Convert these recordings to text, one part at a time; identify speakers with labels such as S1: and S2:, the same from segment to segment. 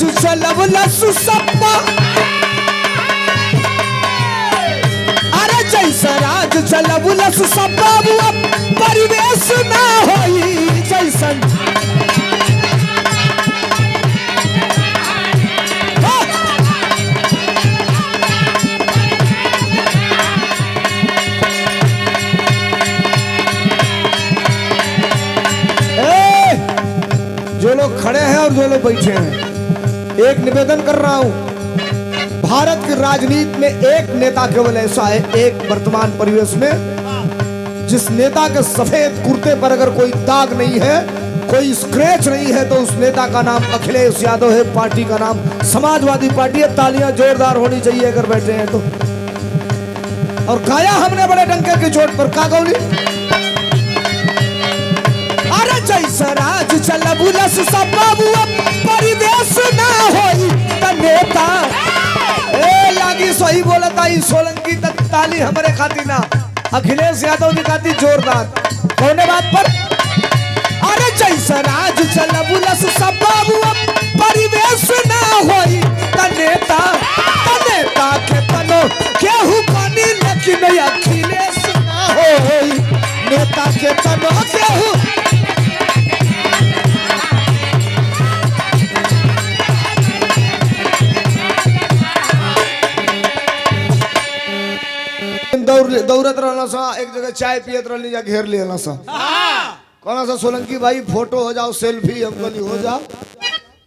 S1: राज चलवलस सपा, अरे जैसा राज चलवलस सपा परिवेश ना होई जैसन। जो लोग खड़े हैं और जो लोग बैठे हैं, एक निवेदन कर रहा हूं, भारत की राजनीति में एक नेता केवल ऐसा है, एक वर्तमान परिवेश में, जिस नेता के सफेद कुर्ते पर अगर कोई दाग नहीं है, कोई स्क्रैच नहीं है, तो उस नेता का नाम अखिलेश यादव है, पार्टी का नाम समाजवादी पार्टी है। तालियां जोरदार होनी चाहिए अगर बैठे हैं तो। और गाया हमने बड़े डंके की चोट पर का गौली, अरे जैसा राज चलबुलस सबाबुआ परिवेश ना होई त नेता। ए लागी सही बोलता ई सोलंकी तक ताली हमरे खाती ना, अखिलेश यादव की खाती जोरदार। कौने बात पर? अरे जैसा राज चलबुलस सबाबुआ परिवेश ना होई त नेता के तनो केहू बनी, लेकिन अखिलेश ना होई नेता के तनो केहू। दौड़त रहना सा, एक जगह चाय पियत रहनी, जा घेर लेना सा, कहना सा सोलंकी भाई फोटो हो जाओ, सेल्फी हम कहली हो जाओ,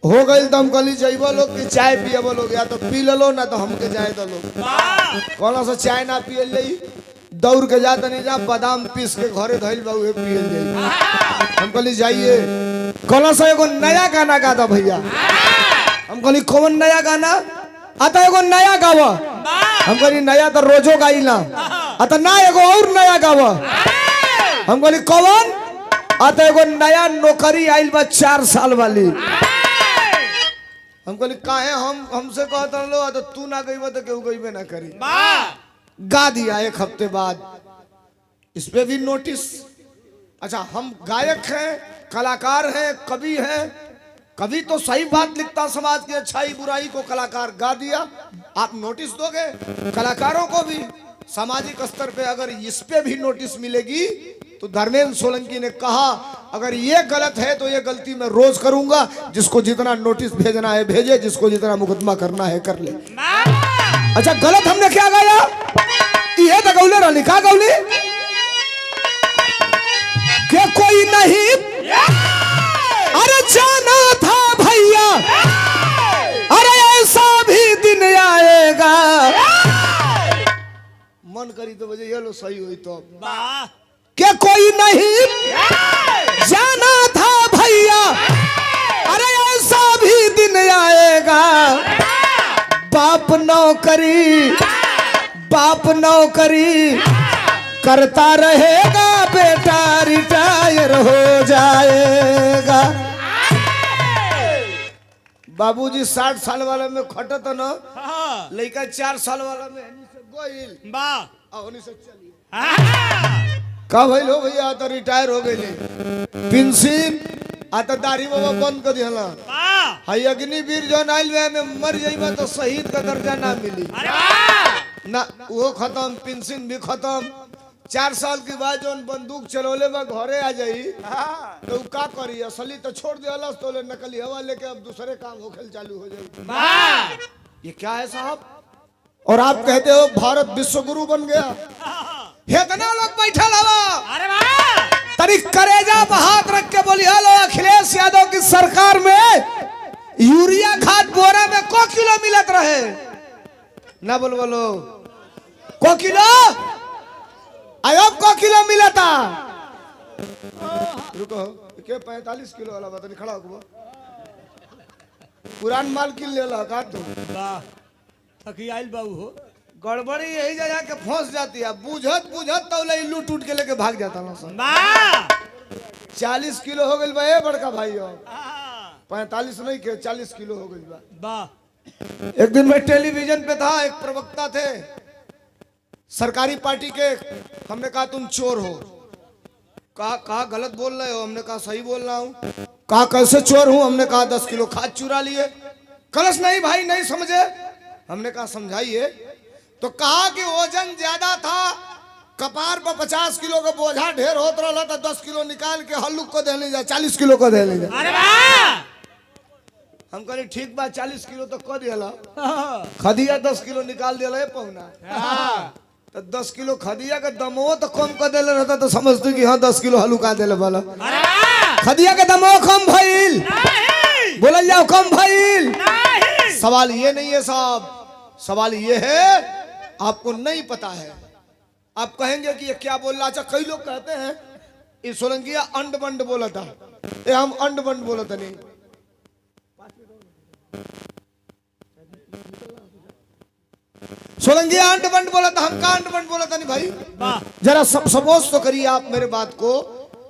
S1: हो गई तो हम कहली जाइबो लोग कि चाय पियबो लोग, या तो पी लो ना तो हमके जाए दो लोग। कहना सा चाय ना पियल जाई, दौड़ के जाता नहीं जा, बादाम पीस के घरे धइल बा उहे पियल जाई। हम कहली जाइए। कहना सा एगो नया गाना गाता भैया। हम कहली कौन नया गाना? आता एगो नया गावा। हम कहली नया तो रोजो गाइला, आता ना एगो और नया गावा। हम कहली कौन? आता एगो नया नौकरी आइल बा 4 साल वाली। हम कहली काहे हमसे कहता लो, तो तू ना गईबा तो केहू गईबे ना करी। गा दिया 1 हफ्ते बाद, इस पे भी नोटिस। अच्छा हम गायक हैं, कलाकार हैं, कवि हैं, कभी तो सही बात लिखता, समाज की अच्छाई बुराई को कलाकार गा दिया, आप नोटिस दोगे? कलाकारों को भी सामाजिक स्तर पे अगर इस पे भी नोटिस मिलेगी तो धर्मेंद्र सोलंकी ने कहा अगर ये गलत है तो ये गलती मैं रोज करूंगा, जिसको जितना नोटिस भेजना है भेजे, जिसको जितना मुकदमा करना है कर ले। अच्छा गलत हमने क्या गाया? ये तो गौले रहा, लिखा गौली के कोई नहीं अरे जाना था भैया, अरे ऐसा भी दिन आएगा। मन करी तो बजे ये लो सही हुई तो क्या कोई नहीं जाना था भैया, अरे ऐसा भी दिन आएगा। बाप नौकरी करता रहेगा, बेटा रिटायर हो जाएगा। बाबूजी 60 साल वाला में खटत ना, लड़का 4 साल वाला में गोइल से चली का भइल हो भैया, तो रिटायर हो गई पेंशन आता दाढ़ी बाबा बंद कर दिया। हाई अग्निवीर जो आइल में मर जाइबा तो शहीद का दर्जा ना मिली ना, वो खत्म, पेंशन भी खत्म। 4 साल के बाद जो बंदूक चलोले बा घरे आ जाई तो का करी? असली तो छोड़ दिया तो नकली हवा लेके अब दूसरे काम होखेल चालू हो जाए। ये क्या है साहब? और आप कहते हो भारत विश्व गुरु बन गया। इतना लोग बैठल हवा, तरी करेजा पे हाथ रख के बोली हेलो, अखिलेश यादव की सरकार में यूरिया खाद बोरा में को किलो मिलत रहे ना? बोलो को किलो आयोग को किलो मिला था। रुको के 45 किलो वाला बात नहीं खड़ा हो, पुरान माल किल लेला का तू
S2: थकी आइल बाबू हो।
S1: गड़बड़ी यही जगह के फंस जाती है, बुझत तो इल्लू टूट के लेके भाग जाता ना। 40 किलो हो गई बा ए बड़का भाई, 45 नहीं के 40 किलो हो गई बा। एक दिन मैं टेलीविजन पे था, एक प्रवक्ता थे सरकारी पार्टी के, हमने कहा तुम चोर हो। कहा गलत बोल रहे हो? हमने कहा सही बोल रहा हूँ। कहा कैसे चोर हूँ? हमने कहा 10 किलो खाद चुरा लिए। कलश नहीं भाई नहीं समझे। हमने कहा समझाइए। तो कहा कि वजन ज्यादा था, कपार पर 50 किलो का बोझा ढेर होत रहा तो 10 किलो निकाल के हल्लुक को दे ले जा, 40 किलो को दे ले जा।
S2: अरे वाह
S1: हम कहे ठीक बात 40 किलो तो कह दिया। खदिया 10 किलो निकाल दिया पहुना तो 10 किलो खदिया का दमो तो कम कर दिले रहता तो समझते कि हाँ 10 किलो हल्लुका दिले वाला। खदिया का दमो कम भइल, बोल जाओ कम भइल। सवाल ये नहीं है साहब, सवाल ये है आपको नहीं पता है। आप कहेंगे कि ये क्या बोल रहा। अच्छा कई लोग कहते हैं ये सोलंकिया अंड बंड बोला था, ये हम अंड बंड बोला था नहीं। सोलंकिया अंड बंड बोला था, हम का अंड बंड बोला था नहीं भाई। जरा सपोज तो करिए आप मेरे बात को।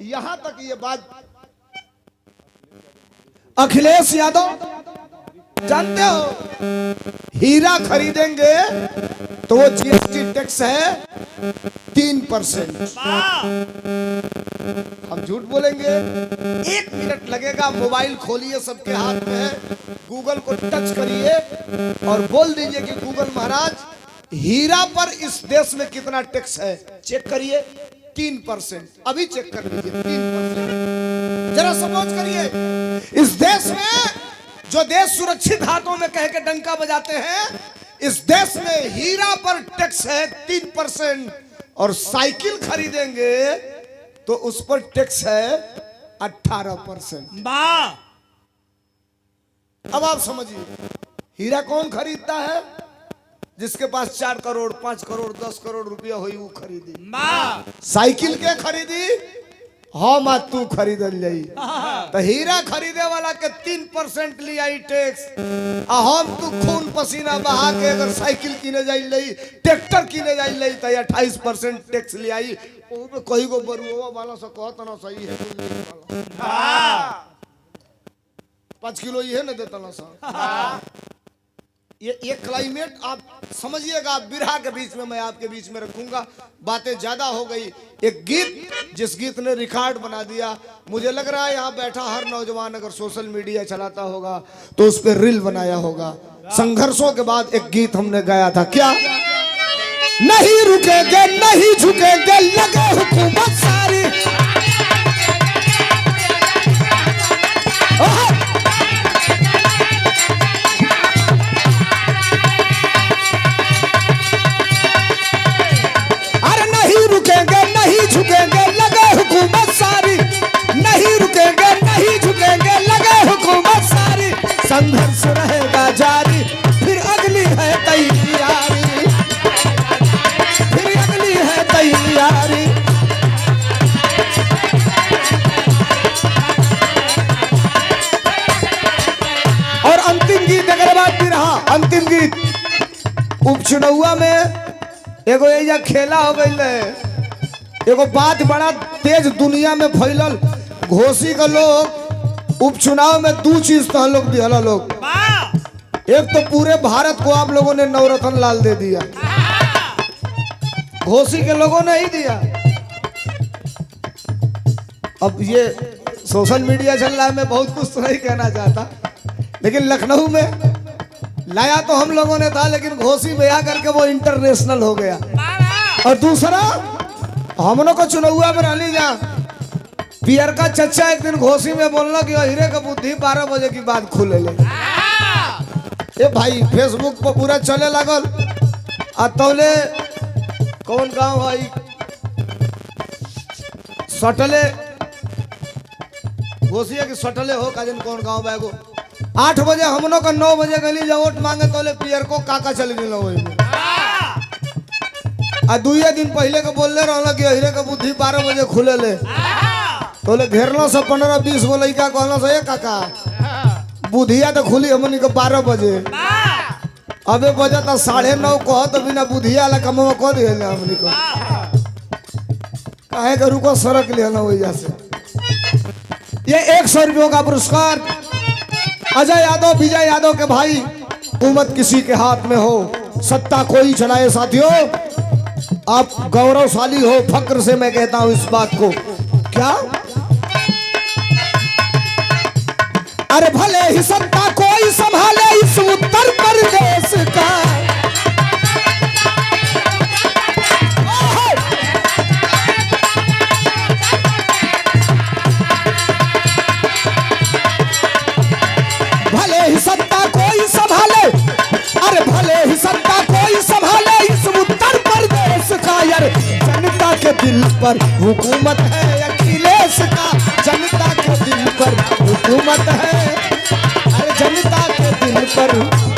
S1: यहां तक ये बात अखिलेश यादव जानते हो, हीरा खरीदेंगे तो वो जीएसटी टैक्स है 3%। हम झूठ बोलेंगे? 1 मिनट लगेगा, मोबाइल खोलिए सबके हाथ में है, गूगल को टच करिए और बोल दीजिए कि गूगल महाराज हीरा पर इस देश में कितना टैक्स है, चेक करिए 3%। अभी चेक कर लीजिए 3%। जरा समझ करिए, इस देश में जो देश सुरक्षित हाथों में कह के डंका बजाते हैं, इस देश में हीरा पर टैक्स है 3% और साइकिल खरीदेंगे तो उस पर टैक्स है 18%। अब आप समझिए हीरा कौन खरीदता है? जिसके पास 4 करोड़ 5 करोड़ 10 करोड़ रुपया हुई वो खरीदी। साइकिल के खरीदी हम आज तू खरीदल जाई तो हीरा खरीदे वाला के 3% ले आई टैक्स। हम तू खून पसीना बहा के अगर साइकिल किने जाई, ट्रैक्टर किने जाई तो 28% टैक्स ले आई। कहीं को बरुआ वाला से कहता ना सही है 5 किलो ये ना देता ना सा। ये क्लाइमेट आप समझिएगा। बिरहा के बीच में मैं आपके बीच में रखूंगा, बातें ज्यादा हो गई। एक गीत जिस गीत ने रिकॉर्ड बना दिया, मुझे लग रहा है यहाँ बैठा हर नौजवान अगर सोशल मीडिया चलाता होगा तो उस पर रील बनाया होगा। संघर्षों के बाद एक गीत हमने गाया था, क्या? नहीं रुकेंगे नहीं झुकेंगे लगे हुकूमत सारी। झुकेंगे लगे हुकूमत सारी, नहीं रुकेंगे नहीं झुकेंगे लगे हुकूमत सारी। संघर्ष रहेगा जारी, फिर अगली है तैयारी, फिर अगली है तैयारी। और अंतिम गीत अगर बात भी रहा, अंतिम गीत उपचुनाव में एगो एजा खेला हो गई। एगो बात बड़ा तेज दुनिया में फैलल, घोसी का लोग उपचुनाव में 2 चीज तो लोग दिया लोग। एक तो पूरे भारत को आप लोगों ने नवरत्न लाल दे दिया, घोसी के लोगों ने ही दिया। अब ये सोशल मीडिया चल रहा है, मैं बहुत कुछ तो नहीं कहना चाहता, लेकिन लखनऊ में लाया तो हम लोगों ने था, लेकिन घोसी में आकर के वो इंटरनेशनल हो गया। और दूसरा हमनों को चुनाव में रहली जा, पियर का चच्चा एक दिन घोसी में बोलना कि हीरे का बुद्धि 12 बजे की बात खुले ले। ए भाई फेसबुक पर पूरा चले लगल। तौले कौन गांव भाई सटले घोसिया की सटले हो काजन कौन गांव बैगो 8 बजे हमनों का 9 बजे गली जा वोट मांगे तौले पियर को काका चले गए। आ 2 दिन पहले के बोल रहा कि हीरे का बुद्धि 12 बजे खुले ले, तो घेरना से 15-20 गो लड़का कहना से काका बुधिया तो खुली हमनी के 12 बजे। अबे बजे तो 9:30 कह तो बिना बुधिया वाला कम कह दिए हमनी को काहे के रुको सड़क लेना वजह से। ये 100 रुपयों का पुरस्कार अजय यादव विजय यादव के भाई। हुकूमत किसी के हाथ में हो, सत्ता कोई चलाए साथियों, आप गौरवशाली हो। फक्र से मैं कहता हूं इस बात को। क्या? अरे भले ही सत्ता कोई संभाले इस पर हुकूमत है अखिलेश का, जनता के दिल पर हुकूमत है, अरे जनता के दिल पर